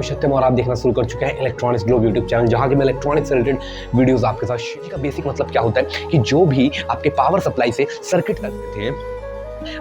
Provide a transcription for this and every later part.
सत्यम और आप देखना शुरू कर चुके हैं इलेक्ट्रॉनिक्स ग्लोब यूट्यूब चैनल, जहां कि मैं इलेक्ट्रॉनिक्स से रिलेटेड वीडियोस आपके साथ शेयर। का बेसिक मतलब क्या होता है कि जो भी आपके पावर सप्लाई से सर्किट करते थे,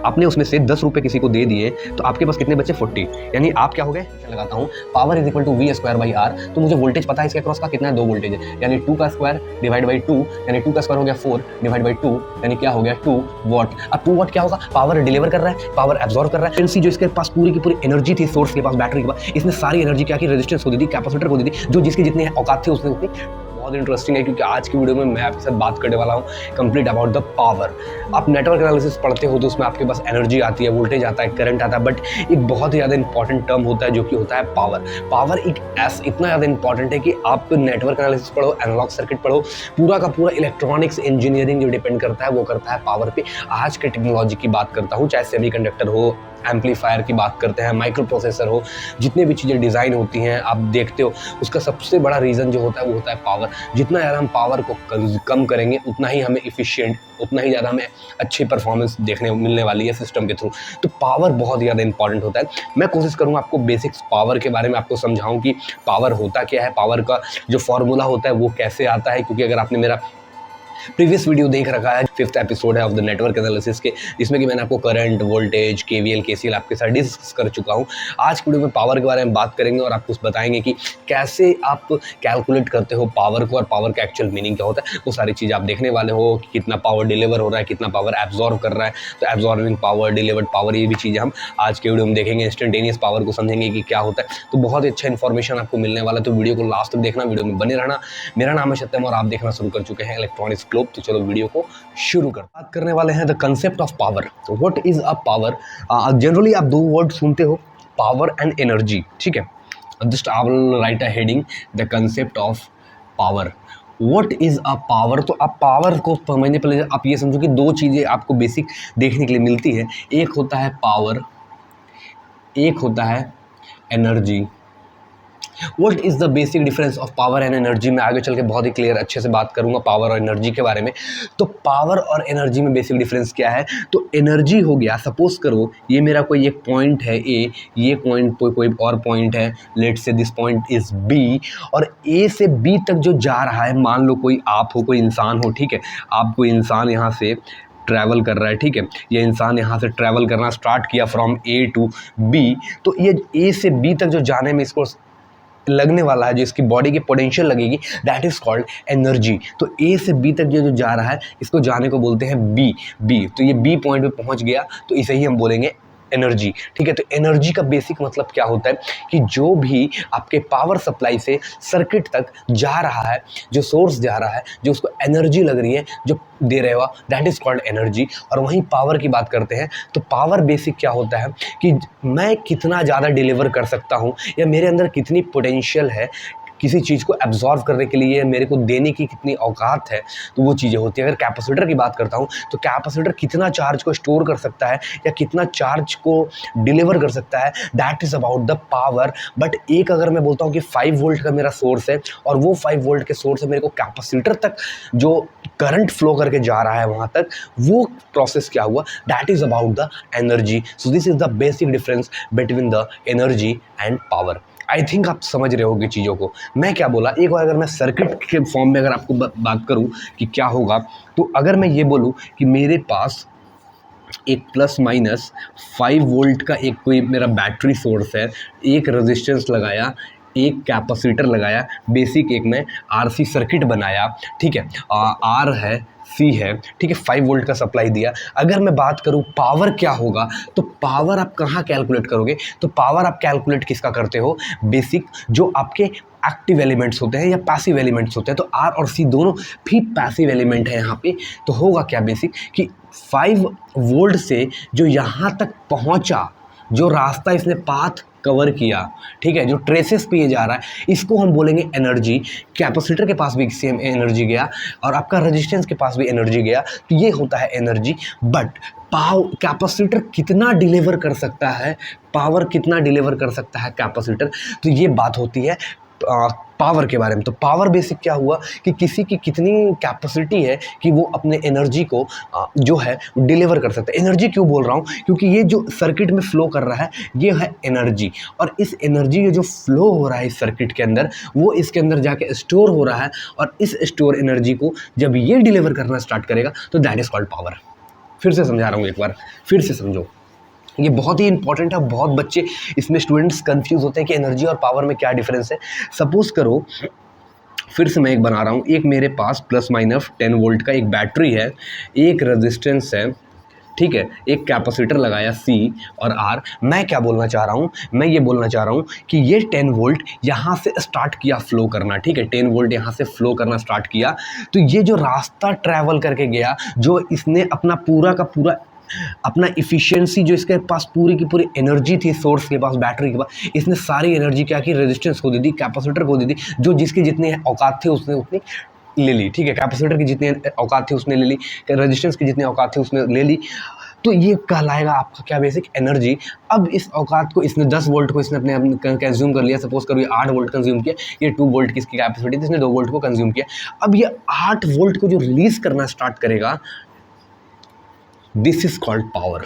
आपने उसमें से 10 रुपए किसी को दे दिए तो आपके पास कितने बचे 40। यानी आप क्या हो गए, लगाता हूँ power is equal to V square by R. तो मुझे वोल्टेज पता है इसके क्रॉस का कितना है, 2 वोल्टेज है, यानी 2 का स्क्वायर डिवाइड बाई 2, यानी 2 का स्क्वायर हो गया 4 डिवाइड बाई 2, यानी क्या हो गया 2 वॉट। अब 2 वॉट क्या होगा, पावर डिलीवर कर रहा है, पावर एब्जॉर्ब कर रहा है। जो इसके पास पूरी की पूरी एनर्जी थी सोर्स के पास, बैटरी के पास, इसने सारी एनर्जी क्या की, रेजिस्टेंस को दी थी, कैपेसिटर को दी थी, जो जिसकी जितनी औकात थी उसने उतनी। बहुत इंटरेस्टिंग है क्योंकि आज की वीडियो में मैं आपके साथ बात करने वाला हूँ कंप्लीट अबाउट द पावर। आप नेटवर्क एनालिसिस पढ़ते हो तो उसमें आपके पास एनर्जी आती है, वोल्टेज आता है, करंट आता है, बट एक बहुत ही ज़्यादा इंपॉर्टेंट टर्म होता है जो कि होता है पावर। पावर एक इतना ज़्यादा इंपॉर्टेंट है कि आप नेटवर्क एनालिसिस पढ़ो, एनालॉग सर्किट पढ़ो, पूरा का पूरा इलेक्ट्रॉनिक्स इंजीनियरिंग जो डिपेंड करता है वो करता है पावर पे। आज के टेक्नोलॉजी की बात करता हूँ, चाहे सेमीकंडक्टर हो, एम्पलीफायर की बात करते हैं, माइक्रो प्रोसेसर हो, जितने भी चीज़ें डिज़ाइन होती हैं आप देखते हो, उसका सबसे बड़ा रीज़न जो होता है वो होता है पावर। जितना ज़्यादा हम पावर को कम करेंगे उतना ही हमें इफ़िशिएंट, उतना ही ज़्यादा हमें अच्छी परफॉर्मेंस देखने मिलने वाली है सिस्टम के थ्रू। तो पावर बहुत ज़्यादा इंपॉर्टेंट होता है। मैं कोशिश करूँगा आपको बेसिक्स पावर के बारे में आपको समझाऊँ कि पावर होता क्या है, पावर का जो फॉर्मूला होता है वो कैसे आता है। क्योंकि अगर आपने मेरा प्रीवियस वीडियो देख रखा है, 5th एपिसोड है ऑफ द नेटवर्क एनालिसिस के, जिसमें कि मैंने आपको करंट, वोल्टेज, केवीएल, केसीएल आपके साथ डिस्कस कर चुका हूं। आज की वीडियो में पावर के बारे में बात करेंगे और आपको बताएंगे कि कैसे आप कैलकुलेट करते हो पावर को और पावर का एक्चुअल मीनिंग क्या होता है। वो सारी चीज़ आप देखने वाले हो कि कितना पावर डिलीवर हो रहा है, कितना पावर एब्जॉर्ब कर रहा है। तो एब्जॉर्बिंग पावर, डिलीवर्ड पावर, ये भी चीज़ें हम आज के वीडियो में देखेंगे। इंस्टेंटेनियस पावर को समझेंगे कि क्या होता है। तो बहुत ही अच्छा इन्फॉर्मेशन आपको मिलने वाला है, तो वीडियो को लास्ट तक देखना, वीडियो में बने रहना। मेरा नाम है सत्यम और आप देखना शुरू कर चुके हैं इलेक्ट्रॉनिक्स ग्लोब। तो चलो वीडियो को शुरू कर बात करने वाले हैं the concept of power. What is a power. Generally आप 2 वर्ड सुनते हो, पावर एंड एनर्जी, ठीक है। Just I will write a heading, the concept of power. What is a power. तो आप पावर को समझने पहले आप ये समझो कि 2 चीज़ें आपको बेसिक देखने के लिए मिलती है। एक होता है पावर, एक होता है energy. What is the basic difference of power and energy। मैं आगे चल के बहुत ही क्लियर अच्छे से बात करूंगा पावर और एनर्जी के बारे में। तो पावर और एनर्जी में बेसिक डिफरेंस क्या है। तो एनर्जी हो गया, सपोज करो ये मेरा कोई एक पॉइंट है ए, ये पॉइंट कोई और पॉइंट है, लेट से दिस पॉइंट इज बी, और ए से बी तक जो जा रहा है, मान लो कोई आप हो, कोई इंसान हो, ठीक है। आप कोई इंसान यहाँ से ट्रैवल कर रहा है, ठीक है। ये इंसान यहाँ से ट्रैवल करना स्टार्ट किया फ्रॉम ए टू बी। तो ये ए से बी तक जो जाने में इसको लगने वाला है, जो इसकी बॉडी की पोटेंशियल लगेगी, दैट इज कॉल्ड एनर्जी। तो ए से बी तक जो जा रहा है इसको जाने को बोलते हैं बी। तो ये बी पॉइंट पे पहुंच गया तो इसे ही हम बोलेंगे एनर्जी, ठीक है। तो एनर्जी का बेसिक मतलब क्या होता है कि जो भी आपके पावर सप्लाई से सर्किट तक जा रहा है, जो सोर्स जा रहा है, जो उसको एनर्जी लग रही है, जो दे रहे हो, दैट इज कॉल्ड एनर्जी। और वहीं पावर की बात करते हैं तो पावर बेसिक क्या होता है कि मैं कितना ज़्यादा डिलीवर कर सकता हूँ या मेरे अंदर कितनी पोटेंशियल है किसी चीज़ को एब्जॉर्व करने के लिए, मेरे को देने की कितनी औकात है, तो वो चीज़ें होती है। अगर कैपेसिटर की बात करता हूँ तो कैपेसिटर कितना चार्ज को स्टोर कर सकता है या कितना चार्ज को डिलीवर कर सकता है, that is about the power. But एक अगर मैं बोलता हूँ कि 5 वोल्ट का मेरा सोर्स है और वो 5 वोल्ट के सोर्स से मेरे को कैपेसिटर तक जो करंट फ्लो करके जा रहा है वहाँ तक, वो प्रोसेस क्या हुआ, that is about the energy. So this is the basic difference between the energy and power. I think आप समझ रहे होगे चीज़ों को। मैं क्या बोला, एक बार अगर मैं सर्किट के फॉर्म में अगर आपको बात करूं कि क्या होगा, तो अगर मैं ये बोलूं कि मेरे पास एक प्लस माइनस 5 वोल्ट का एक कोई मेरा बैटरी सोर्स है, एक रेजिस्टेंस लगाया, एक कैपेसिटर लगाया, बेसिक एक मैं आरसी सर्किट बनाया, ठीक है। आर है, सी है, ठीक है, 5 वोल्ट का सप्लाई दिया। अगर मैं बात करूं पावर क्या होगा, तो पावर आप कहाँ कैलकुलेट करोगे, तो पावर आप कैलकुलेट किसका करते हो, बेसिक जो आपके एक्टिव एलिमेंट्स होते हैं या पैसिव एलिमेंट्स होते हैं। तो आर और सी दोनों भी पैसिव एलिमेंट है यहाँ पे। तो होगा क्या बेसिक कि 5 वोल्ट से जो यहाँ तक पहुँचा, जो रास्ता इसने पाथ कवर किया, ठीक है, जो ट्रेसेस पे ये जा रहा है, इसको हम बोलेंगे एनर्जी। कैपेसिटर के पास भी सेम एनर्जी गया और आपका रेजिस्टेंस के पास भी एनर्जी गया, तो ये होता है एनर्जी। बट कैपेसिटर कितना डिलीवर कर सकता है, पावर कितना डिलीवर कर सकता है कैपेसिटर, तो ये बात होती है पावर के बारे में। तो पावर बेसिक क्या हुआ कि किसी की कितनी कैपेसिटी है कि वो अपने एनर्जी को जो है डिलीवर कर सकता है। एनर्जी क्यों बोल रहा हूँ, क्योंकि ये जो सर्किट में फ्लो कर रहा है ये है एनर्जी, और इस एनर्जी का जो फ्लो हो रहा है इस सर्किट के अंदर वो इसके अंदर जाके स्टोर हो रहा है, और इस स्टोर एनर्जी को जब ये डिलीवर करना स्टार्ट करेगा तो दैट इज कॉल्ड पावर। फिर से समझा रहा हूँ, एक बार फिर से समझो, ये बहुत ही इंपॉर्टेंट है। बहुत बच्चे इसमें स्टूडेंट्स कंफ्यूज होते हैं कि एनर्जी और पावर में क्या डिफरेंस है। सपोज करो, फिर से मैं एक बना रहा हूँ, एक मेरे पास प्लस माइनस 10 वोल्ट का एक बैटरी है, एक रेजिस्टेंस है, ठीक है, एक कैपेसिटर लगाया C और R। मैं क्या बोलना चाह रहा हूँ, मैं ये बोलना चाह रहा हूँ कि ये 10 वोल्ट यहाँ से स्टार्ट किया फ्लो करना, ठीक है, 10 वोल्ट यहाँ से फ्लो करना स्टार्ट किया, तो ये जो रास्ता ट्रैवल करके गया, जो इसने अपना पूरा का पूरा अपना इफिशियंसी, जो इसके पास पूरी की पूरी एनर्जी थी सोर्स के पास, बैटरी के पास, इसने सारी एनर्जी क्या की, रेजिस्टेंस को दे दी, कैपेसिटर को दे दी, जो जिसकी जितनी औकात थी उसने उतनी ले ली, ठीक है, कैपेसिटर की जितनी औकात थी उसने ले ली, रेजिस्टेंस की जितनी औकात थी उसने ले ली। तो ये कहलाएगा आपका क्या, बेसिक एनर्जी। अब इस औकात को इसने 10 वोल्ट को इसने अपने कंज्यूम कर लिया, सपोज करो ये 8 वोल्ट कंज्यूम किया, ये 2 वोल्ट की इसकी कैपेसिटी थी, इसने 2 वोल्ट को कंज्यूम किया। अब ये 8 वोल्ट को जो रिलीज करना स्टार्ट करेगा, this is called power,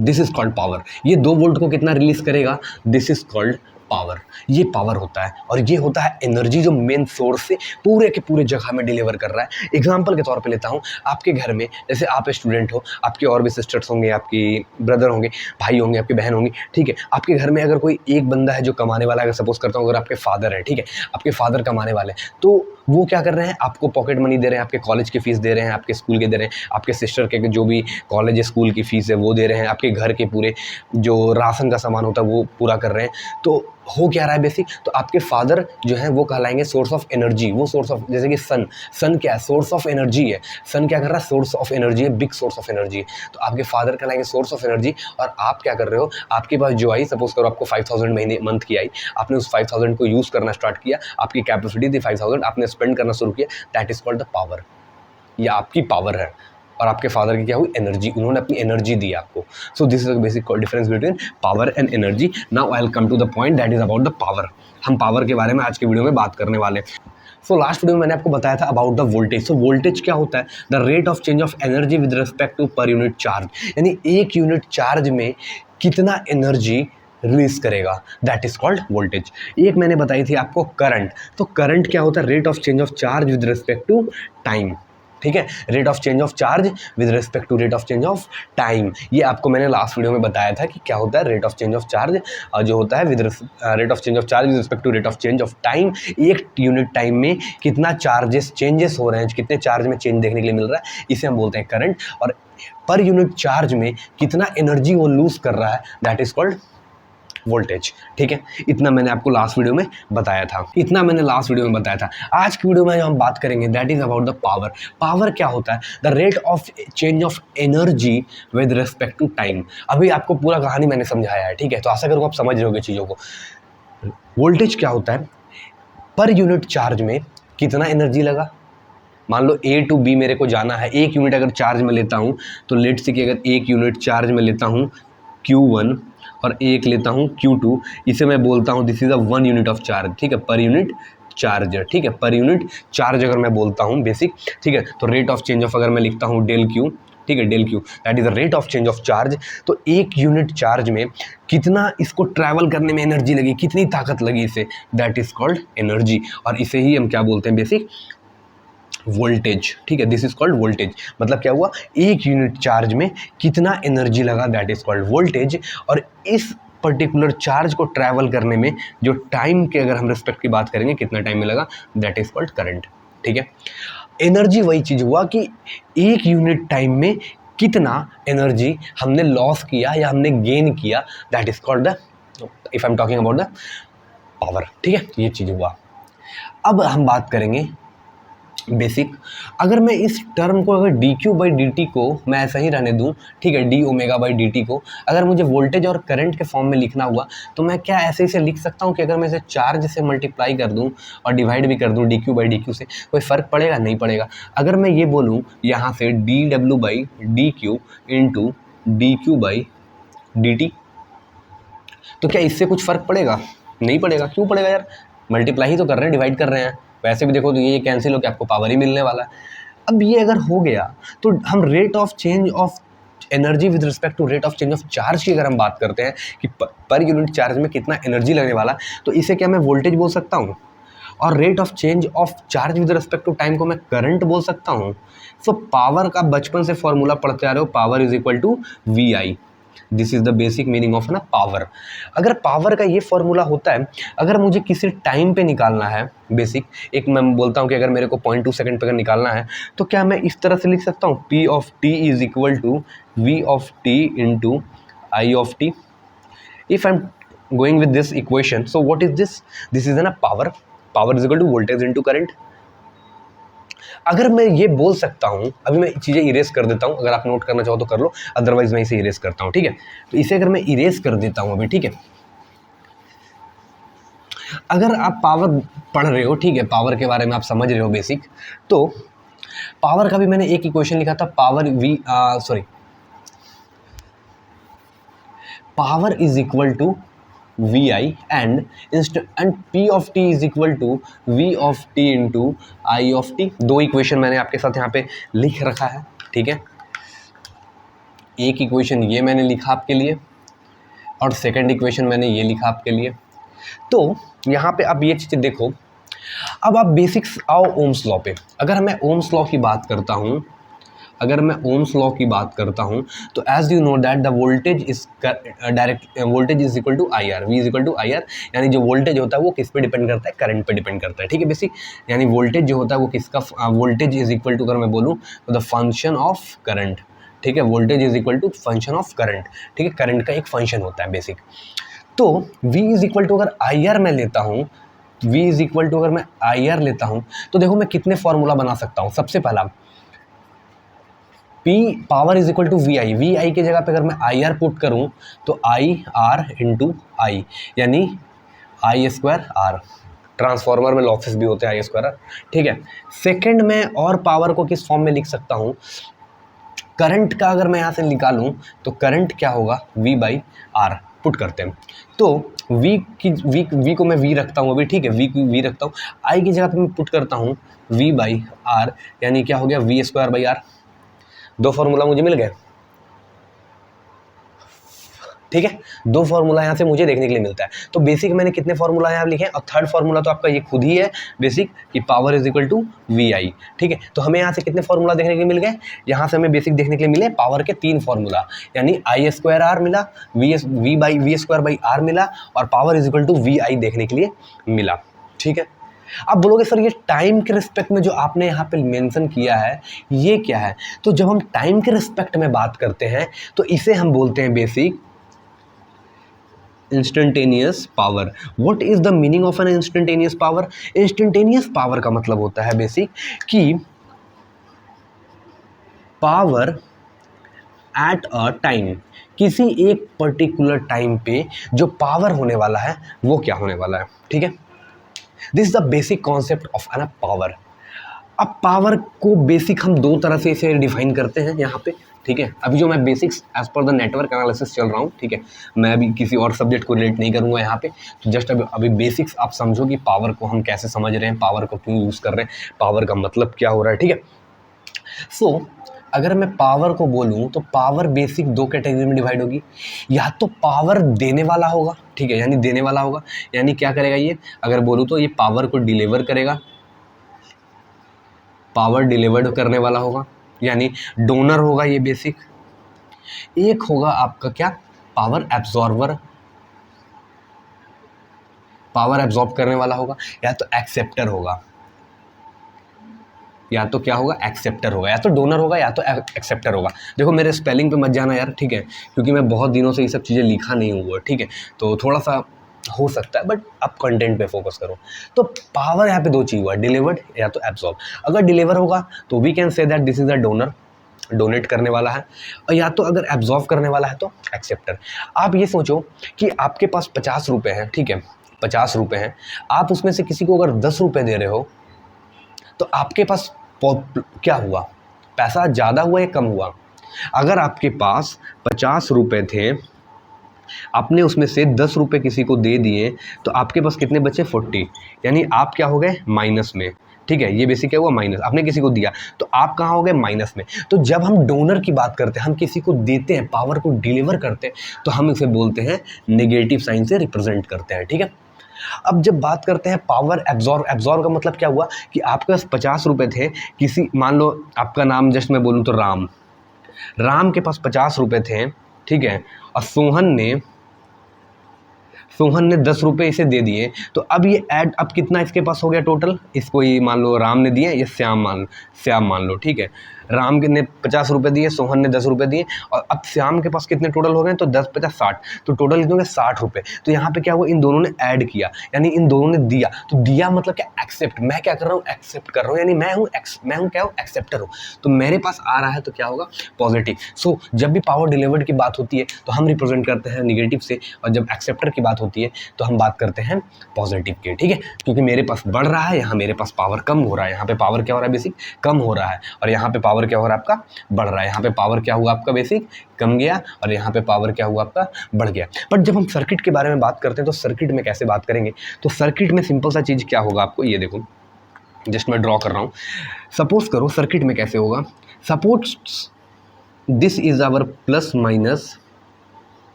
this is called power. ये 2 वोल्ट को कितना रिलीज करेगा, दिस इज कॉल्ड पावर। ये पावर होता है, और ये होता है एनर्जी जो मेन सोर्स से पूरे के पूरे जगह में डिलीवर कर रहा है। एग्जांपल के तौर पे लेता हूँ, आपके घर में जैसे आप स्टूडेंट हो, आपके और भी सिस्टर्स होंगे, आपकी ब्रदर होंगे, भाई होंगे, आपकी बहन होंगी, ठीक है, आपके घर में अगर कोई एक बंदा है जो कमाने वाला है, अगर सपोज करता हूँ अगर आपके फादर है, ठीक है, आपके फादर कमाने वाले हैं, तो वो क्या कर रहे हैं, आपको पॉकेट मनी दे रहे हैं, आपके कॉलेज की फ़ीस दे रहे हैं, आपके स्कूल के दे रहे हैं, आपके सिस्टर के जो भी कॉलेज स्कूल की फ़ीस है वो दे रहे हैं, आपके घर के पूरे जो राशन का सामान होता है वो पूरा कर रहे हैं। तो हो क्या रहा है बेसिक, तो आपके फादर जो है वो कहलाएंगे सोर्स ऑफ एनर्जी। वो सोर्स ऑफ, जैसे कि सन क्या है, सोर्स ऑफ एनर्जी है। सन क्या कर रहा है, सोर्स ऑफ एनर्जी है, बिग सोर्स ऑफ एनर्जी है। तो आपके फादर कहलाएंगे सोर्स ऑफ एनर्जी, और आप क्या कर रहे हो, आपके पास जो आई, सपोज करो आपको 5000 महीने मंथ की आई, आपने उस 5000 को यूज़ करना स्टार्ट किया, आपकी कैपेसिटी थी 5000, आपने स्पेंड करना शुरू किया, that is called the power. ये आपकी पावर है, और आपके फादर की क्या हुई, एनर्जी, उन्होंने अपनी एनर्जी दी आपको। So this is the basic difference between power and energy. Now I will come to the point, that is about the power. हम पावर के बारे में आज के वीडियो में बात करने वाले हैं। सो लास्ट वीडियो में मैंने आपको बताया था about the voltage. So voltage क्या होता है, the rate of change of energy with respect to per unit charge, यानी एक यूनिट चार्ज में कितना एनर्जी रिलीज करेगा, दैट इज कॉल्ड वोल्टेज। एक मैंने बताई थी आपको करंट। तो करंट क्या होता है, rate of change of charge with respect to time, ठीक है, rate of change of charge with respect to rate of change of time. ये आपको मैंने लास्ट वीडियो में बताया था कि क्या होता है rate of change of charge, जो होता है with rate of change of charge with respect to rate of change of time. एक यूनिट टाइम में कितना चार्जेस चेंजेस हो रहे हैं, कितने चार्ज में चेंज देखने के लिए मिल रहा है, इसे हम बोलते हैं करंट। और पर यूनिट चार्ज में कितना एनर्जी वो लूज कर रहा है, दैट इज कॉल्ड वोल्टेज, ठीक है। इतना मैंने आपको लास्ट वीडियो में बताया था, आज की वीडियो में हम बात करेंगे that is about the power. Power क्या होता है, the rate of change of energy with respect to time. अभी आपको पूरा कहानी मैंने समझाया है, ठीक है, तो आशा करूँगा आप समझ रहोगे चीज़ों को। वोल्टेज क्या होता है, पर यूनिट चार्ज में कितना एनर्जी लगा। मान लो A to B मेरे को जाना है, एक यूनिट अगर चार्ज में लेता हूँ, तो लेट्स से कि अगर एक यूनिट चार्ज में लेता हूँ Q1 और एक लेता हूँ Q2, इसे मैं बोलता हूँ this is a 1 unit of charge, ठीक है, पर यूनिट चार्ज, ठीक है, पर यूनिट चार्ज अगर मैं बोलता हूँ बेसिक, ठीक है, तो रेट ऑफ चेंज ऑफ अगर मैं लिखता हूँ डेल Q, ठीक है, del Q that is the rate of change of charge. तो एक यूनिट चार्ज में कितना इसको ट्रैवल करने में एनर्जी लगी, कितनी ताकत लगी इसे, दैट इज कॉल्ड एनर्जी, और इसे ही हम क्या बोलते हैं बेसिक, वोल्टेज, ठीक है, दिस इज कॉल्ड वोल्टेज। मतलब क्या हुआ, एक यूनिट चार्ज में कितना एनर्जी लगा, दैट इज कॉल्ड वोल्टेज। और इस पर्टिकुलर चार्ज को ट्रैवल करने में जो टाइम के अगर हम रिस्पेक्ट की बात करेंगे, कितना टाइम में लगा, दैट इज कॉल्ड करंट, ठीक है। एनर्जी वही चीज़ हुआ कि एक यूनिट टाइम में कितना एनर्जी हमने लॉस किया या हमने गेन किया, that is called the, if I am talking about the power, ठीक है, ये चीज़ हुआ। अब हम बात करेंगे बेसिक, अगर मैं इस टर्म को अगर dQ/dt को मैं ऐसा ही रहने दूं, ठीक है, d⍵/dt को अगर मुझे वोल्टेज और करंट के फॉर्म में लिखना हुआ, तो मैं क्या ऐसे इसे लिख सकता हूं कि अगर मैं इसे चार्ज से मल्टीप्लाई कर दूं और डिवाइड भी कर दूं dQ/dq से, कोई फ़र्क पड़ेगा, नहीं पड़ेगा। अगर मैं ये बोलूँ यहाँ से dW/dQ इंटू dQ/dt, तो क्या इससे कुछ फ़र्क पड़ेगा, नहीं पड़ेगा। क्यों पड़ेगा यार, मल्टीप्लाई ही तो कर रहे हैं, डिवाइड कर रहे हैं। वैसे भी देखो तो ये कैंसिल होकर आपको पावर ही मिलने वाला है। अब ये अगर हो गया तो हम rate of change of energy with respect to rate of change of charge की अगर हम बात करते हैं कि पर यूनिट चार्ज में कितना एनर्जी लगने वाला, तो इसे क्या मैं वोल्टेज बोल सकता हूँ, और rate of change of charge with respect to time को मैं करंट बोल सकता हूँ। सो पावर का बचपन से फॉर्मूला पढ़ते आ रहे हो, power is equal to V I. This is the basic meaning of ना पावर। अगर पावर का ये फॉर्मूला होता है, अगर मुझे किसी टाइम पे निकालना है, बेसिक एक मैं बोलता हूँ कि अगर मेरे को 0.2 सेकंड पे अगर निकालना है, तो क्या मैं इस तरह से लिख सकता हूँ, P of T is equal to V of T into I of T. If I am going with this equation, so what is this, this is ना power. Power is equal to voltage into current. अगर मैं ये बोल सकता हूँ, अभी मैं चीज़ें इरेज कर देता हूँ, अगर आप नोट करना चाहो तो कर लो, अदरवाइज मैं इसे इरेज करता हूँ, ठीक है। तो इसे अगर मैं इरेज कर देता हूँ अभी, ठीक है। अगर आप पावर पढ़ रहे हो, ठीक है, पावर के बारे में आप समझ रहे हो बेसिक, तो पावर का भी मैंने एक इक्वेशन लिखा था, power is equal to V I and P of T is equal to V of T into I of T. दो इक्वेशन मैंने आपके साथ यहाँ पे लिख रखा है, ठीक है। एक इक्वेशन ये मैंने लिखा आपके लिए, और सेकंड इक्वेशन मैंने ये लिखा आपके लिए। तो यहाँ पे अब ये चीज़ें देखो। अब आप बेसिक्स आओ ओम्स लॉ पे। अगर मैं ओम्स लॉ की बात करता हूँ, तो as you know that the voltage is direct, voltage is equal to I R, V is equal to I R. यानी जो वोल्टेज होता है वो किस पे डिपेंड करता है, करंट पे डिपेंड करता है, ठीक है बेसिक। यानी वोल्टेज जो होता है वो किसका, वोल्टेज इज इक्वल टू, अगर मैं बोलूँ तो द फंक्शन ऑफ करंट, ठीक है। Voltage is equal to function of current, ठीक है। करंट का एक फंक्शन होता है बेसिक। तो V इज इक्वल टू अगर आई आर मैं लेता हूँ, V इज इक्वल टू अगर मैं आई आर लेता हूँ, तो देखो मैं कितने फॉर्मूला बना सकता हूँ। सबसे पहला P power is equal to V I, V I की जगह पे अगर मैं आई आर पुट करूँ तो आई आर इंटू आई, यानी आई स्क्वायर आर। ट्रांसफॉर्मर में लॉसेस भी होते हैं आई स्क्वायर आर, ठीक है। सेकंड में और पावर को किस फॉर्म में लिख सकता हूँ, करंट का अगर मैं यहाँ से निकालूँ तो करंट क्या होगा, V बाई आर पुट करते हैं। तो V को मैं V रखता हूँ अभी, ठीक है, V रखता हूँ। I की जगह पे मैं पुट करता हूँ V बाई आर, यानी क्या हो गया, V स्क्वायर बाई आर। दो फॉर्मूला मुझे मिल गए, ठीक है। दो फॉर्मूला यहाँ से मुझे देखने के लिए मिलता है। तो बेसिक मैंने कितने फॉर्मूला यहाँ लिखे हैं, और थर्ड फॉर्मूला तो आपका ये खुद ही है बेसिक, कि power is equal to V I, ठीक है। तो हमें यहाँ से कितने फॉर्मूला देखने के लिए मिल गए, यहाँ से हमें बेसिक देखने के लिए मिले पावर के 3 फॉर्मूला, यानी आई स्क्वायर आर मिला, वी स्क्वायर बाई आर मिला, और power is equal to V I देखने के लिए मिला, ठीक है। आप बोलोगे सर ये टाइम के रिस्पेक्ट में जो आपने यहाँ पे मेंशन किया है ये क्या है, तो जब हम टाइम के रिस्पेक्ट में बात करते हैं तो इसे हम बोलते हैं basic instantaneous power. What is the meaning of an instantaneous power? Instantaneous power का मतलब होता है बेसिक कि पावर एट अ टाइम, किसी एक पर्टिकुलर टाइम पे जो पावर होने वाला है वो क्या होने वाला है, ठीक है। This is the basic concept of an power. अब पावर को बेसिक हम दो तरह से इसे डिफाइन करते हैं यहाँ पे, ठीक है। अभी जो मैं basics as per the network analysis चल रहा हूँ, ठीक है, मैं अभी किसी और सब्जेक्ट को रिलेट नहीं करूँगा यहाँ पे। तो जस्ट अभी बेसिक्स आप समझो कि पावर को हम कैसे समझ रहे हैं, पावर को क्यों यूज़ कर रहे हैं, पावर का मतलब क्या हो रहा है, ठीक है। सो अगर मैं पावर को बोलूँ तो पावर बेसिक दो कैटेगरी में डिवाइड होगी। या तो पावर देने वाला होगा, ठीक है, यानी देने वाला होगा, यानी क्या करेगा ये, अगर बोलूँ तो ये पावर को डिलीवर करेगा, पावर डिलीवर्ड करने वाला होगा, यानी डोनर होगा ये बेसिक। एक होगा आपका क्या, पावर एब्जॉर्बर, पावर एब्जॉर्ब करने वाला होगा, या तो एक्सेप्टर होगा, या तो क्या होगा, एक्सेप्टर होगा, या तो डोनर होगा या तो एक्सेप्टर होगा। देखो मेरे स्पेलिंग पे मत जाना यार, ठीक है, क्योंकि मैं बहुत दिनों से ये सब चीज़ें लिखा नहीं हुआ, ठीक है, तो थोड़ा सा हो सकता है, बट आप कंटेंट पे फोकस करो। तो पावर यहाँ पे दो चीज़ हुआ, डिलीवर्ड या तो एब्जॉर्ब। अगर डिलीवर होगा तो we can say that this is a donor, donate करने वाला है, और या तो अगर एब्जॉर्ब करने वाला है तो एक्सेप्टर। आप ये सोचो कि आपके पास 50 रुपये हैं, ठीक है, 50 रुपये हैं, आप उसमें से किसी को अगर 10 रुपये दे रहे हो तो आपके पास क्या हुआ, पैसा ज़्यादा हुआ या कम हुआ? अगर आपके पास 50 रुपये थे आपने उसमें से 10 रुपये किसी को दे दिए, तो आपके पास कितने बचे 40, यानी आप क्या हो गए माइनस में। ठीक है, ये बेसिक क्या हुआ माइनस, आपने किसी को दिया तो आप कहाँ हो गए माइनस में। तो जब हम डोनर की बात करते हैं, हम किसी को देते हैं, पावर को डिलीवर करते हैं, तो हम इसे बोलते हैं नेगेटिव साइन से रिप्रेजेंट करते हैं। ठीक है, अब जब बात करते हैं पावर एब्जॉर्ब, एब्जॉर्ब का मतलब क्या हुआ कि आपके पास 50 रुपये थे, किसी मान लो आपका नाम जस्ट मैं बोलूँ तो राम, राम के पास 50 रुपये थे। ठीक है, और सोहन ने 10 रुपये इसे दे दिए, तो अब ये ऐड, अब कितना इसके पास हो गया टोटल, इसको ये मान लो राम ने दिए, ये श्याम मान लो। ठीक है, राम ने 50 रुपये दिए, सोहन ने 10 रुपये दिए, और अब श्याम के पास कितने टोटल हो गए, तो 10 50 60, तो टोटल कितने हो गए 60 रुपये। तो यहाँ पे क्या हुआ, इन दोनों ने ऐड किया, यानी इन दोनों ने दिया। तो दिया मतलब क्या, एक्सेप्ट, मैं क्या कर रहा हूँ, एक्सेप्ट कर रहा हूँ, यानी मैं हूँ क्या हूँ, एक्सेप्टर हूँ। तो मेरे पास आ रहा है तो क्या होगा, पॉजिटिव। सो जब भी पावर डिलीवर्ड की बात होती है तो हम रिप्रेजेंट करते हैं निगेटिव से, और जब एक्सेप्टर की बात होती है तो हम बात करते हैं पॉजिटिव की। ठीक है, क्योंकि मेरे पास बढ़ रहा है, यहाँ मेरे पास पावर कम हो रहा है, यहाँ पे पावर क्या हो रहा है बेसिक, कम हो रहा है, और यहाँ पे पावर क्या हो रहा है आपका, बढ़ रहा है। यहाँ पे पावर क्या हुआ आपका बेसिक, कम गया, और यहाँ पे पावर क्या हुआ आपका, बढ़ गया। बट जब हम सर्किट के बारे में बात करते हैं तो सर्किट में कैसे बात करेंगे, तो सर्किट में सिंपल सा चीज़ क्या होगा आपको, ये देखो जस्ट मैं ड्रॉ कर रहा हूँ। सपोज करो सर्किट में कैसे होगा, suppose this is our plus minus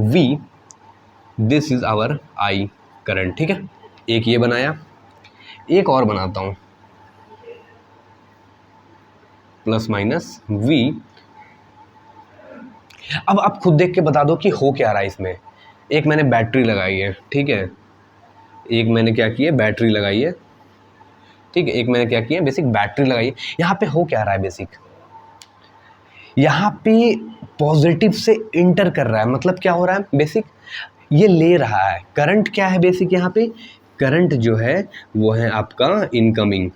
V, this is our I current. ठीक है, एक ये बनाया, एक और बनाता हूँ, प्लस माइनस V। अब आप खुद देख के बता दो कि हो क्या रहा है इसमें। एक मैंने बैटरी लगाई है, ठीक है, एक मैंने क्या किया, बैटरी लगाई है। ठीक है, एक मैंने क्या किया, बेसिक बैटरी लगाई है। यहाँ पे हो क्या रहा है बेसिक, यहाँ पे पॉजिटिव से इंटर कर रहा है, मतलब क्या हो रहा है बेसिक, ये ले रहा है करंट। क्या है बेसिक, यहाँ पे करंट जो है वो है आपका इनकमिंग।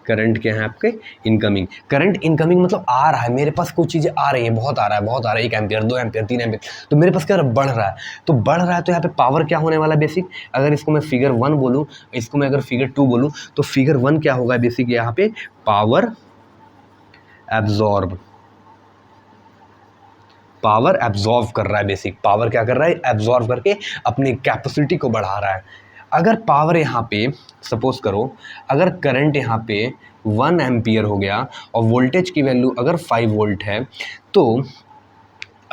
करंट क्या है आपके, इनकमिंग। करंट इनकमिंग मतलब आ रहा है, मेरे पास कुछ चीज़ें आ रही हैं, बहुत आ रहा है, 1 एम्पियर 2 एम्पियर 3 एम्पियर, तो मेरे पास क्या बढ़ रहा है। तो बढ़ रहा है तो यहाँ पे पावर क्या होने वाला है बेसिक, अगर इसको मैं फिगर 1 बोलूँ, इसको मैं अगर फिगर 2 बोलूँ, तो फिगर 1 क्या होगा बेसिक, यहाँ पे पावर एब्जॉर्ब, पावर एब्जॉर्व कर रहा है बेसिक। पावर क्या कर रहा है, एब्जॉर्व करके अपनी कैपेसिटी को बढ़ा रहा है। अगर पावर यहाँ पे सपोज करो, अगर करंट यहाँ पे 1 एम्पियर हो गया और वोल्टेज की वैल्यू अगर 5 वोल्ट है, तो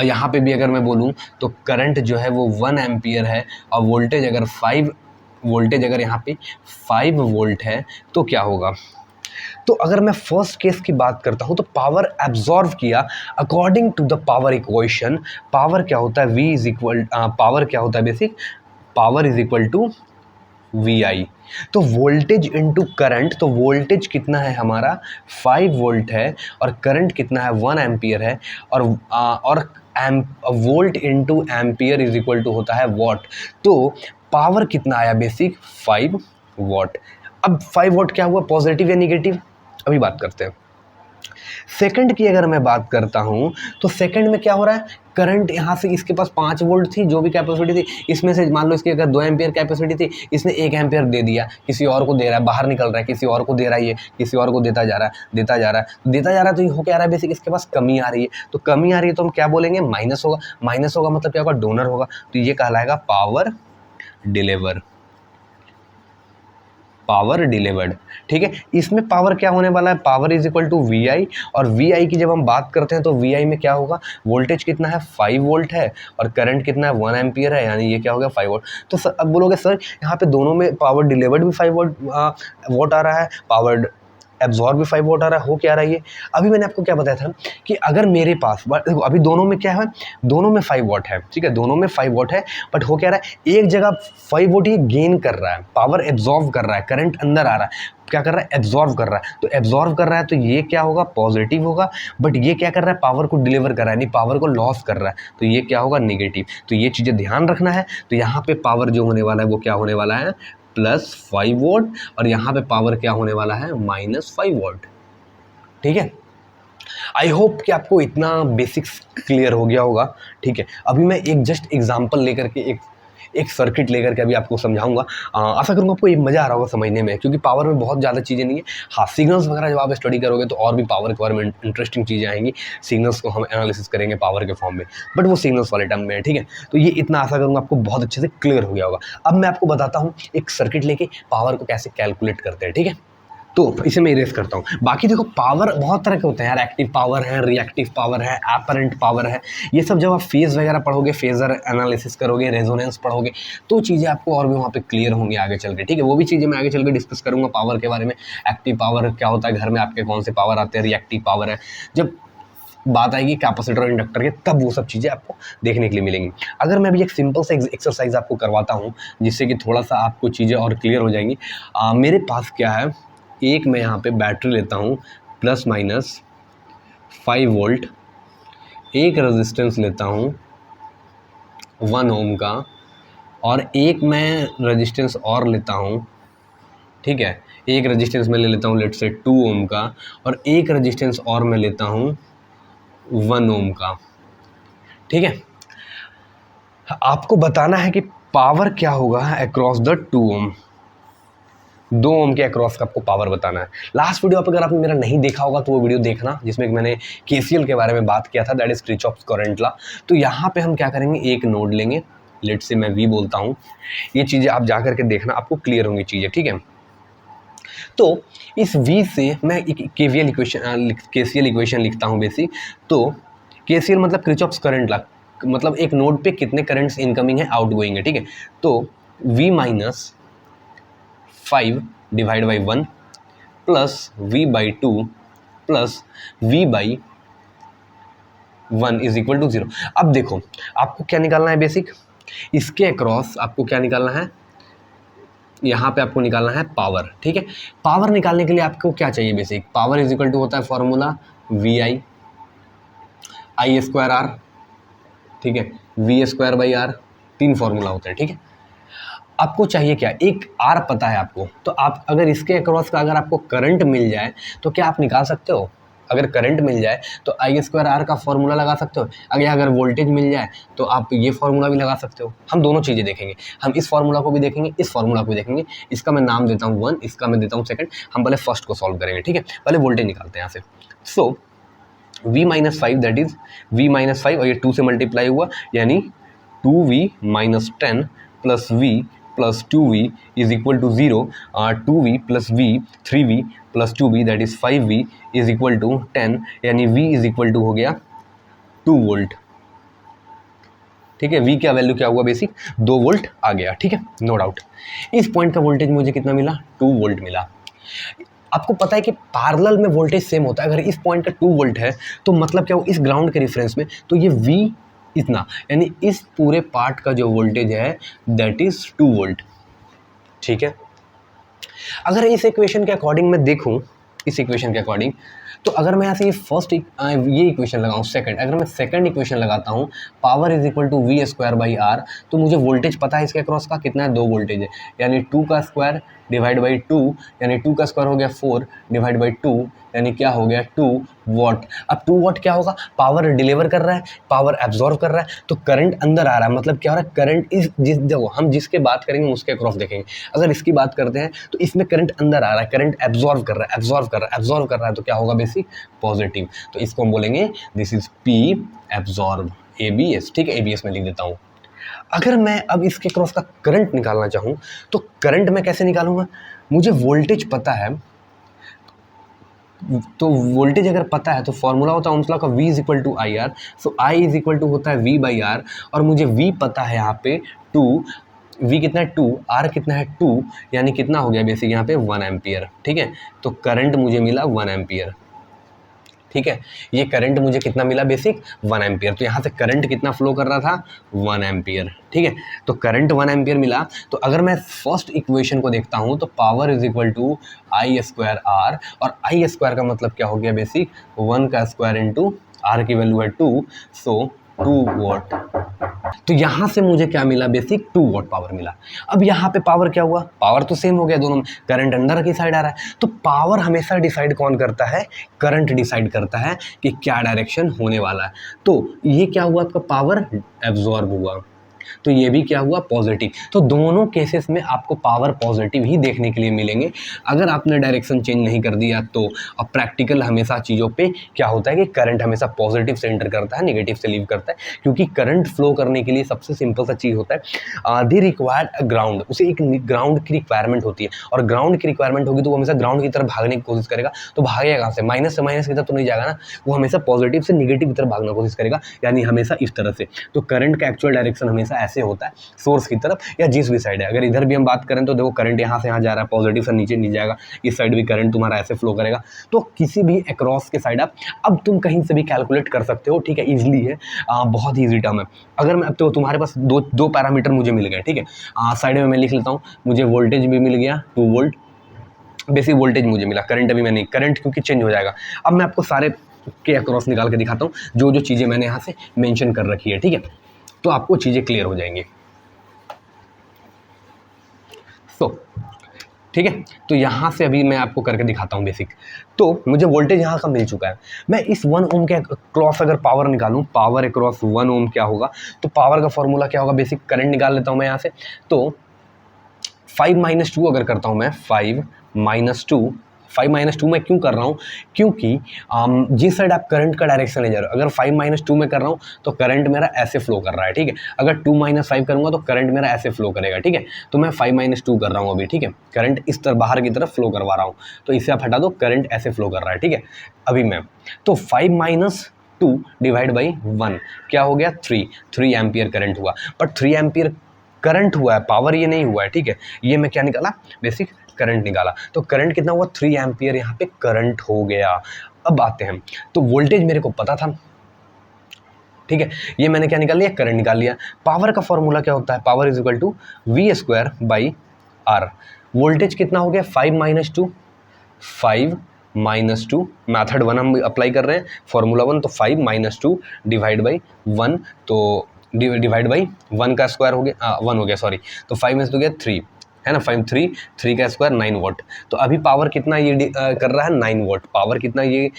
यहाँ पे भी अगर मैं बोलूँ तो करंट जो है वो 1 एम्पियर है और वोल्टेज अगर 5 यहाँ पे 5 वोल्ट है, तो क्या होगा। तो अगर मैं फर्स्ट केस की बात करता हूं तो पावर एब्जॉर्व किया according to the power equation. Power क्या होता है, V इज इक्वल, पावर क्या होता है basic, power is equal to VI। तो वोल्टेज इनटू करंट, तो वोल्टेज कितना है हमारा 5 वोल्ट है और करंट कितना है 1 एम्पियर है, और volt into ampere is equal to होता है वॉट। तो पावर कितना आया बेसिक 5 वॉट। अब 5 वॉट क्या हुआ, पॉजिटिव या निगेटिव, अभी बात करते हैं। सेकंड की अगर मैं बात करता हूं तो सेकंड में क्या हो रहा है, करंट यहाँ से इसके पास 5 वोल्ट थी, जो भी कैपेसिटी थी, इसमें से मान लो इसकी अगर 2 एम्पियर कैपेसिटी थी, इसने 1 एम्पियर दे दिया, किसी और को दे रहा है, बाहर निकल रहा है, किसी और को दे रहा है, ये किसी और को देता जा रहा है, तो ये हो क्या रहा है बेसिक, इसके पास कमी आ रही है। तो कमी आ रही है तो हम क्या बोलेंगे, माइनस होगा। माइनस होगा मतलब क्या होगा, डोनर होगा, तो ये कहलाएगा पावर डिलीवर, पावर डिलीवर्ड। ठीक है, इसमें पावर क्या होने वाला है, power is equal to VI, और VI की जब हम बात करते हैं तो VI में क्या होगा, वोल्टेज कितना है 5 वोल्ट है और करंट कितना है 1 एम्पियर है, यानी ये क्या हो गया 5 वोल्ट। तो सर अब बोलोगे सर यहाँ पे दोनों में पावर डिलीवर्ड भी 5 वोल्ट आ रहा है, पावर एब्जॉर्ब भी 5 वोट आ रहा है, हो क्या रहा है ये। अभी मैंने आपको क्या बताया था कि अगर मेरे पास देखो अभी दोनों में क्या है, दोनों में 5 वोट है, ठीक है, दोनों में 5 वोट है, बट हो क्या रहा है, एक जगह 5 वोट ये गेन कर रहा है, पावर एब्जॉर्ब कर रहा है, करंट अंदर आ रहा है, क्या कर रहा है, एब्जॉर्व कर रहा है। तो एब्जॉर्व कर रहा है तो ये क्या होगा, पॉजिटिव होगा, बट ये क्या कर रहा है, पावर को डिलीवर कर रहा है, नहीं पावर को लॉस कर रहा है, तो ये क्या होगा, नेगेटिव। तो ये चीज़ें ध्यान रखना है। तो यहाँ पे पावर जो होने वाला है वो क्या होने वाला है, +5 वोल्ट, और यहाँ पे पावर क्या होने वाला है, -5 वोल्ट। ठीक है, आई होप कि आपको इतना बेसिक्स क्लियर हो गया होगा। ठीक है, अभी मैं एक जस्ट एग्जांपल लेकर के एक सर्किट लेकर के अभी आपको समझाऊंगा। आशा करूँगा आपको ये मज़ा आ रहा होगा समझने में, क्योंकि पावर में बहुत ज़्यादा चीज़ें नहीं है। हाँ, सिग्नल्स वगैरह जब आप स्टडी करोगे तो और भी पावर के बारे में इंटरेस्टिंग चीज़ें आएंगी। सिग्नल्स को हम एनालिसिस करेंगे पावर के फॉर्म में, बट वो सिग्नल्स वाले टर्म में है, ठीक है। तो ये इतना आशा करूँगा आपको बहुत अच्छे से क्लियर हो गया होगा। अब मैं आपको बताता हूँ एक सर्किट लेके पावर को कैसे कैलकुलेट करते हैं, ठीक है। तो इसे मैं इरेज करता हूँ। बाकी देखो, पावर बहुत तरह के होते हैं यार। एक्टिव पावर है, रिएक्टिव पावर है, अपरेंट पावर है। ये सब जब आप फेज वगैरह पढ़ोगे, फेजर एनालिसिस करोगे, रेजोनेंस पढ़ोगे, तो चीज़ें आपको और भी वहाँ पे क्लियर होंगी आगे चल के, ठीक है। वो भी चीज़ें मैं आगे चल के डिस्कस करूँगा पावर के बारे में। एक्टिव पावर क्या होता है, घर में आपके कौन से पावर आते हैं, रिएक्टिव पावर है। जब बात आएगी कैपेसिटर और इंडक्टर के, तब वो सब चीज़ें आपको देखने के लिए मिलेंगी। अगर मैं भी एक सिंपल सा एक्सरसाइज आपको करवाता हूँ, जिससे कि थोड़ा सा आपको चीज़ें और क्लियर हो जाएंगी। मेरे पास क्या है, एक मैं यहाँ पे बैटरी लेता हूँ प्लस माइनस 5 वोल्ट, एक रेजिस्टेंस लेता हूँ 1 ओम का, और एक मैं रेजिस्टेंस और लेता हूँ, ठीक है। एक रेजिस्टेंस मैं ले लेता हूँ लेट्स से 2 ओम का, और एक रेजिस्टेंस और मैं लेता हूँ 1 ओम का, ठीक है। आपको बताना है कि पावर क्या होगा अक्रॉस द 2 ओम। 2 ओम के अक्रॉस का आपको पावर बताना है। लास्ट वीडियो अगर आपने मेरा नहीं देखा होगा तो वो वीडियो देखना, जिसमें मैंने केसीएल के बारे में बात किया था, that is Kirchhoff's current law. तो यहाँ पे हम क्या करेंगे, एक नोड लेंगे, लेट्स से मैं वी बोलता हूँ। ये चीज़ें आप जा करके देखना, आपको क्लियर होंगी चीज़ें, ठीक है। तो इस वी से मैं एक केसीएल इक्वेशन लिखता हूँ बेसिक। तो केसीएल मतलब किरचॉफ्स करंट लॉ, मतलब एक नोड पे कितने करंट्स इनकमिंग है, आउटगोइंग है, ठीक है। तो V minus 5 divide by 1 plus v by 2 plus v by 1 is equal to 0। अब देखो, आपको क्या निकालना है बेसिक, इसके अक्रॉस आपको क्या निकालना है, यहाँ पे आपको निकालना है पावर, ठीक है। पावर निकालने के लिए आपको क्या चाहिए basic, power is equal to होता है formula V I square R, ठीक है, V square by R, 3 formula होते हैं, ठीक है। आपको चाहिए क्या, एक आर पता है आपको, तो आप अगर इसके अक्रॉस का अगर आपको करंट मिल जाए तो क्या आप निकाल सकते हो। अगर करंट मिल जाए तो आई स्क्वायर आर का फॉर्मूला लगा सकते हो। अगर वोल्टेज मिल जाए तो आप ये फॉर्मूला भी लगा सकते हो। हम दोनों चीज़ें देखेंगे, हम इस फॉर्मूला को भी देखेंगे, इस फॉर्मूला को भी देखेंगे। इसका मैं नाम देता हूँ 1, इसका मैं देता हूँ 2। हम पहले फर्स्ट को सॉल्व करेंगे, ठीक है। पहले वोल्टेज निकालते हैं यहाँ से। So v minus 5 that is v minus 5, और ये 2 से मल्टीप्लाई हुआ, यानी 2v minus 10 plus v plus 2v is equal to 0। 2v plus v 3v plus 2v that is 5v is equal to 10, यानी v इज इक्वल टू हो गया 2 volt, ठीक है। v का वैल्यू क्या हुआ बेसिक, 2 वोल्ट आ गया, ठीक है, नो डाउट। इस पॉइंट का वोल्टेज मुझे कितना मिला, 2 वोल्ट मिला। आपको पता है कि पैरेलल में वोल्टेज सेम होता है। अगर इस पॉइंट का 2 वोल्ट है तो मतलब क्या हो, इस ग्राउंड के रेफरेंस में, तो ये v इतना, यानी इस पूरे पार्ट का जो वोल्टेज है दैट इज 2 वोल्ट, ठीक है। अगर इस इक्वेशन के अकॉर्डिंग मैं देखूं, इस इक्वेशन के अकॉर्डिंग, तो अगर मैं यहाँ से ये इक्वेशन लगाऊं सेकंड, अगर मैं सेकंड इक्वेशन लगाता हूँ, power is equal to V square by R, तो मुझे वोल्टेज पता है इसके अक्रॉस का कितना है, 2 वोल्टेज है, यानी 2 का स्क्वायर डिवाइड बाई 2, यानी 2 का स्क्वायर हो गया 4 डिवाइड बाई 2, यानी क्या हो गया 2 वॉट। अब 2 वॉट क्या होगा, पावर डिलीवर कर रहा है, पावर एब्जॉर्व कर रहा है, तो करंट अंदर आ रहा है। मतलब क्या हो रहा है, करंट इस देखो हम जिसके बात करेंगे उसके अक्रॉस देखेंगे। अगर इसकी बात करते हैं तो इसमें करंट अंदर आ रहा है, करंट एब्जॉर्व कर रहा है, एब्जॉर्व कर रहा है, एब्जॉर्व कर रहा है, तो क्या होगा बेसिक, पॉजिटिव। तो इसको हम बोलेंगे this is P absorb, ABS, ठीक है, ABS में लिख देता हूँ। अगर मैं अब इसके क्रॉस का करंट निकालना चाहूँ तो करंट मैं कैसे निकालूंगा, मुझे वोल्टेज पता है, तो वोल्टेज अगर पता है तो फॉर्मूला होता है ओम्स लॉ का v is equal to I R. So i is equal to होता है v बाई आर, और मुझे v पता है यहाँ पे 2, v कितना है 2, r कितना है 2, यानी कितना हो गया बेसिक यहाँ पे 1 एम्पियर, ठीक है। तो करंट मुझे मिला 1 एम्पियर, ठीक है। ये करंट मुझे कितना मिला बेसिक, 1 एम्पियर। तो यहाँ से करंट कितना फ्लो कर रहा था, 1 एम्पियर, ठीक है। तो करंट 1 एम्पियर मिला। तो अगर मैं फर्स्ट इक्वेशन को देखता हूँ तो power is equal to I square R, और आई स्क्वायर का मतलब क्या हो गया बेसिक, 1 का स्क्वायर इंटू आर की वैल्यू है 2, सो 2 वॉट। तो यहाँ से मुझे क्या मिला बेसिक, 2 वॉट पावर मिला। अब यहाँ पे पावर क्या हुआ, पावर तो सेम हो गया दोनों में, करंट अंदर की साइड आ रहा है। तो पावर हमेशा डिसाइड कौन करता है, करंट डिसाइड करता है कि क्या डायरेक्शन होने वाला है। तो ये क्या हुआ, आपका पावर एब्जॉर्ब हुआ, तो ये भी क्या हुआ, पॉजिटिव। तो दोनों केसेस में आपको पावर पॉजिटिव ही देखने के लिए मिलेंगे अगर आपने डायरेक्शन चेंज नहीं कर दिया तो। अब प्रैक्टिकल हमेशा चीज़ों पे क्या होता है कि करंट हमेशा पॉजिटिव से एंटर करता है, नेगेटिव से लीव करता है, क्योंकि करंट फ्लो करने के लिए सबसे सिंपल सा चीज़ होता है, दी रिक्वायर्ड अ ग्राउंड, उसे एक ग्राउंड की रिक्वायरमेंट होती है, और ग्राउंड की रिक्वायरमेंट होगी तो वो हमेशा ग्राउंड की तरफ भागने की कोशिश करेगा। तो भागेगा कहाँ से, माइनस से माइनस की तरफ तो नहीं जाएगा ना, वो हमेशा पॉजिटिव से नेगेटिव की तरफ भागने की कोशिश करेगा, यानी हमेशा इस तरह से। तो करंट का एक्चुअल डायरेक्शन हमेशा ऐसे होता है, सोर्स की तरफ या जिस भी साइड है। अगर इधर भी हम बात करें तो देखो करंट यहाँ से यहाँ जा रहा है, पॉजिटिव से नीचे नहीं जाएगा, इस साइड भी करंट तुम्हारा ऐसे फ्लो करेगा। तो किसी भी अक्रॉस के साइड अब तुम कहीं से भी कैलकुलेट कर सकते हो, ठीक है, ईजिली है, बहुत ही ईजी टर्म है। अगर मैं अब तो तुम्हारे पास दो पैरामीटर मुझे मिल गए, ठीक है, साइड में मैं लिख लेता हूँ, मुझे वोल्टेज भी मिल गया 2 वोल्ट, बेसिक वोल्टेज मुझे मिला, करंट अभी मैंने, करंट क्योंकि चेंज हो जाएगा। अब मैं आपको सारे के अक्रॉस निकाल के दिखाता हूँ, जो जो चीज़ें मैंने यहाँ से मेंशन कर रखी है, ठीक है, तो आपको चीज़ें क्लियर हो जाएंगी। ठीक है, तो यहाँ से अभी मैं आपको करके दिखाता हूँ बेसिक। तो मुझे वोल्टेज यहाँ का मिल चुका है, मैं इस 1 ओम के क्रॉस अगर पावर निकालूँ, पावर अक्रॉस 1 ओम क्या होगा, तो पावर का फॉर्मूला क्या होगा, बेसिक करंट निकाल लेता हूँ मैं यहाँ से। तो 5 - 2 अगर करता हूँ मैं, 5 - 2 मैं क्यों कर रहा हूँ, क्योंकि जिस साइड आप करंट का डायरेक्शन ले जा रहे हो, अगर 5 - 2 में कर रहा हूँ तो करंट मेरा ऐसे फ्लो कर रहा है, ठीक है, अगर 2 - 5 करूँगा तो करंट मेरा ऐसे फ्लो करेगा, ठीक है। तो मैं 5 - 2 कर रहा हूँ अभी, ठीक है, करंट इस तरह बाहर की तरफ फ्लो करवा रहा हूँ, तो इसे आप हटा दो, करंट ऐसे फ्लो कर रहा है, ठीक है। अभी मैं तो 5 - 2 डिवाइड बाई 1 क्या हो गया, 3 एम्पियर करंट हुआ, बट 3 एम्पियर करंट हुआ है, पावर ये नहीं हुआ है, ठीक है। ये मैं क्या निकाला, बेसिक करंट निकाला, तो करंट कितना हुआ, 3 एम्पियर यहाँ पे करंट हो गया। अब आते हैं, तो वोल्टेज मेरे को पता था, ठीक है, ये मैंने क्या निकाल लिया, करंट निकाल लिया। पावर का फॉर्मूला क्या होता है, power is equal to V² by R। Voltage कितना हो गया, 5 - 2, 5 - 2, मैथड 1 हम अप्लाई कर रहे हैं, फॉर्मूला 1, तो 5 - 2 डिवाइड बाई 1, तो डिवाइड बाई 1 का स्क्वायर हो गया, 1 हो गया, सॉरी, तो 5 में से तो गया 3 है ना, 3 का स्क्वायर 9 वॉट। तो अभी पावर कितना ये कर रहा है, 9 वॉट, पावर कितना ये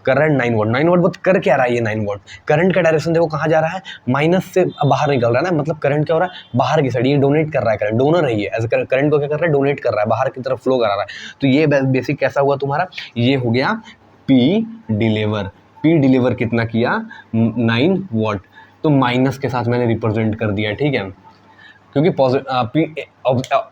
कर रहा है, 9 वॉट। 9 वॉट कर क्या रहा है ये 9 वॉट, करंट का डायरेक्शन देखो कहाँ जा रहा है, माइनस से बाहर निकल रहा है ना, मतलब करंट क्या हो रहा है, बाहर की साइड, ये डोनेट कर रहा है, करंट डोनर है, ये एज करंट को क्या कर रहा है, डोनेट कर रहा है, बाहर की तरफ फ्लो करा रहा है। तो ये बेसिक कैसा हुआ तुम्हारा, ये हो गया पी डिलीवर कितना किया, 9 वॉट, तो माइनस के साथ मैंने रिप्रेजेंट कर दिया, ठीक है, क्योंकि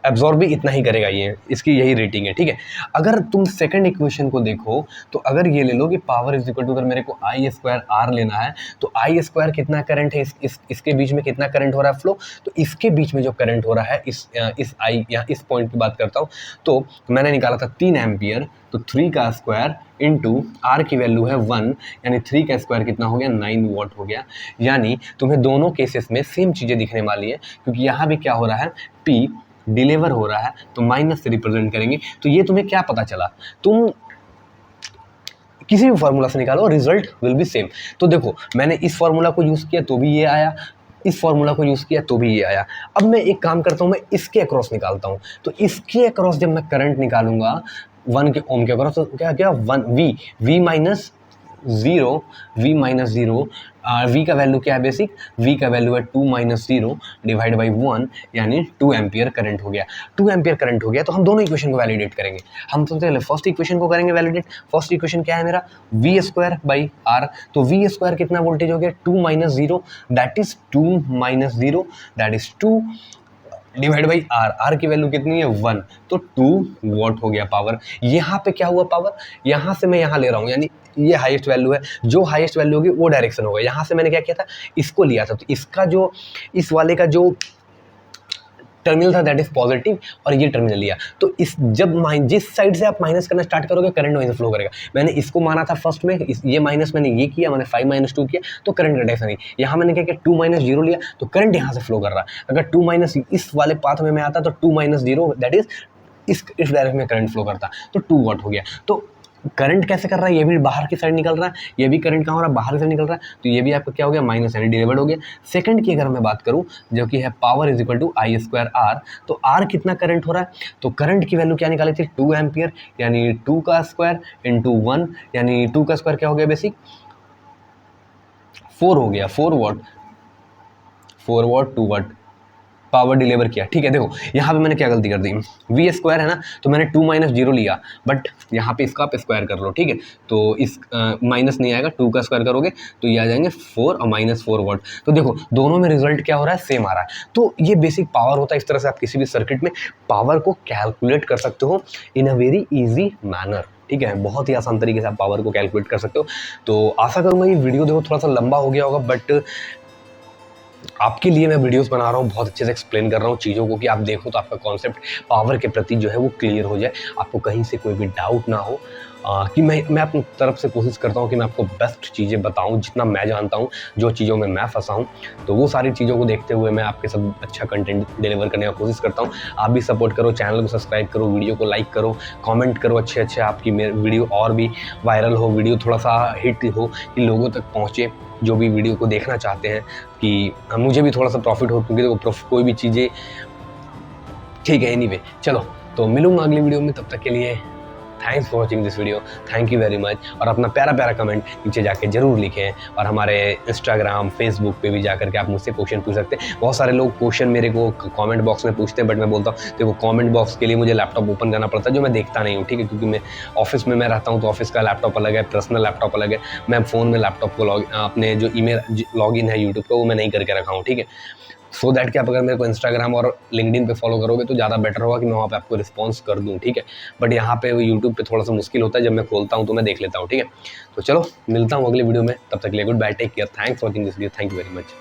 एब्जॉर्ब भी इतना ही करेगा, ये इसकी यही रेटिंग है, ठीक है। अगर तुम सेकंड इक्वेशन को देखो तो अगर ये ले लो कि पावर इज इक्वल टू, अगर मेरे को I² R लेना है, तो I² कितना करंट है, इसके बीच में कितना करंट हो रहा है फ्लो, तो इसके बीच में जो करंट हो रहा है, इस I या इस पॉइंट की बात करता हूँ, तो मैंने निकाला था 3 एम्पियर, तो 3 का स्क्वायर इंटू R की वैल्यू है 1, यानी 3 का स्क्वायर कितना हो गया, 9 वॉट हो गया। यानी तुम्हें दोनों केसेस में सेम चीज़ें दिखने वाली है, क्योंकि यहाँ भी क्या हो रहा है, P डिलीवर हो रहा है, तो माइनस से रिप्रेजेंट करेंगे। तो ये तुम्हें क्या पता चला, तुम किसी भी फार्मूला से निकालो, रिजल्ट विल बी सेम। तो देखो मैंने इस फार्मूला को यूज़ किया तो भी ये आया, इस फार्मूला को यूज़ किया तो भी ये आया। अब मैं एक काम करता हूँ, मैं इसके अक्रॉस निकालता हूँ, तो इसके अक्रॉस जब मैं करंट निकालूंगा 1 के ओम के अक्रॉस, तो क्या क्या 1 V माइनस 0, V का वैल्यू क्या है, बेसिक V का वैल्यू है 2 - 0 डिवाइड बाई 1, यानी 2 एम्पियर करंट हो गया। 2 एम्पियर करंट हो गया, तो हम दोनों इक्वेशन को वैलिडेट करेंगे। हम सबसे पहले फर्स्ट इक्वेशन को करेंगे वैलिडेट। फर्स्ट इक्वेशन क्या है मेरा, V² बाई R, तो V² कितना वोल्टेज हो गया, 2 - 0, that is 2 - 0, that is 2 divide by R की वैल्यू कितनी है, 1, तो 2 वॉट हो गया पावर। यहाँ पे क्या हुआ पावर, यहाँ से मैं यहाँ ले रहा हूँ, यानी ये हाईएस्ट वैल्यू है, जो हाईएस्ट वैल्यू होगी वो डायरेक्शन होगा। यहाँ से मैंने क्या किया था, इसको लिया था, तो इसका जो इस वाले का जो टर्मिनल था दैट इज पॉजिटिव, और ये टर्मिनल लिया, तो इस जब जिस साइड से आप माइनस करना स्टार्ट करोगे करंट वहीं से फ्लो करेगा। मैंने इसको माना था फर्स्ट में, ये माइनस मैंने ये किया, मैंने 5 - 2 किया, तो करंट का डायरेक्शन नहीं। यहाँ मैंने क्या किया, 2 - 0 लिया, तो करंट यहाँ से फ्लो कर रहा है। अगर 2 माइनस इस वाले पाथ में मैं आता तो 2 - 0 दैट इज इस डायरेक्शन में करंट फ्लो करता, तो 2 वॉट हो गया। तो करंट कैसे कर रहा है, ये भी बाहर की साइड निकल रहा है, ये भी करंट कहाँ हो रहा है, बाहर की साइड निकल रहा है, तो ये भी आपका क्या हो गया, माइनस यानी डिलीवर्ड हो गया। सेकंड की अगर मैं बात करूं, जो कि है power is equal to I² R, तो R कितना करंट हो रहा है, तो करंट की वैल्यू क्या निकाली थी, 2 एम्पियर, यानी 2 का स्क्वायर इंटू 1, यानी 2 का स्क्वायर क्या हो गया, बेसिक 4 हो गया, 4 वॉट 2 वॉट, पावर डिलीवर किया। ठीक है, देखो यहाँ पे मैंने क्या गलती कर दी, वी स्क्वायर है ना, तो मैंने 2 - 0 लिया, बट यहाँ पे इसका आप स्क्वायर कर लो। ठीक है, तो इस माइनस नहीं आएगा, 2 का स्क्वायर करोगे तो ये आ जाएंगे 4 और -4 वॉट। तो देखो दोनों में रिजल्ट क्या हो रहा है, सेम आ रहा है। तो ये बेसिक पावर होता है। इस तरह से आप किसी भी सर्किट में पावर को कैलकुलेट कर सकते हो इन अ वेरी ईजी मैनर। ठीक है, बहुत ही आसान तरीके से आप पावर को कैलकुलेट कर सकते हो। तो आशा करूँगा ये वीडियो देखो थोड़ा सा लंबा हो गया होगा, बट आपके लिए मैं वीडियोस बना रहा हूँ, बहुत अच्छे से एक्सप्लेन कर रहा हूँ चीज़ों को कि आप देखो तो आपका कॉन्सेप्ट पावर के प्रति जो है वो क्लियर हो जाए, आपको कहीं से कोई भी डाउट ना हो। कि मैं अपनी तरफ से कोशिश करता हूँ कि मैं आपको बेस्ट चीज़ें बताऊँ, जितना मैं जानता हूँ, जो चीज़ों में मैं फंसा हूँ, तो वो सारी चीज़ों को देखते हुए मैं आपके साथ अच्छा कंटेंट डिलीवर करने का कोशिश करता हूँ। आप भी सपोर्ट करो, चैनल को सब्सक्राइब करो, वीडियो को लाइक करो, कमेंट करो अच्छे आपकी वीडियो और भी वायरल हो, वीडियो थोड़ा सा हिट हो, कि लोगों तक पहुँचे जो भी वीडियो को देखना चाहते हैं, कि मुझे भी थोड़ा सा प्रॉफिट हो, क्योंकि देखो कोई भी चीज़ें ठीक है। एनीवे चलो, तो मिलूंगा अगली वीडियो में, तब तक के लिए thanks for watching this video, thank you very much. और अपना प्यारा कमेंट नीचे जाके जरूर लिखें, और हमारे इंस्टाग्राम फेसबुक पे भी जाकर के आप मुझसे क्वेश्चन पूछ सकते हैं। बहुत सारे लोग क्वेश्चन मेरे को कमेंट बॉक्स में पूछते हैं, बट मैं बोलता हूँ देखो कमेंट बॉक्स के लिए मुझे लैपटॉप ओपन करना पड़ता है, जो मैं देखता नहीं हूँ। ठीक है, क्योंकि मैं ऑफिस में रहता हूँ, तो ऑफिस का लैपटॉप अलग है, पर्सनल लैपटॉप अलग है। मैं फ़ोन में लैपटॉप को अपने जो ईमेल लॉगिन है यूट्यूब का, वो मैं नहीं करके रखा हूँ। ठीक है, सो दैट कि आप अगर मेरे को इंस्टाग्राम और लिंक्डइन पे फॉलो करोगे तो ज़्यादा बेटर होगा कि मैं वहाँ पे आपको रिस्पॉन्स कर दूँ। ठीक है, बट यहाँ पे यूट्यूब पे थोड़ा सा मुश्किल होता है, जब मैं खोलता हूँ तो मैं देख लेता हूँ। ठीक है, तो चलो मिलता हूँ अगली वीडियो में, तब तक के लिए goodbye, take care, thanks for watching this video, thank you very much.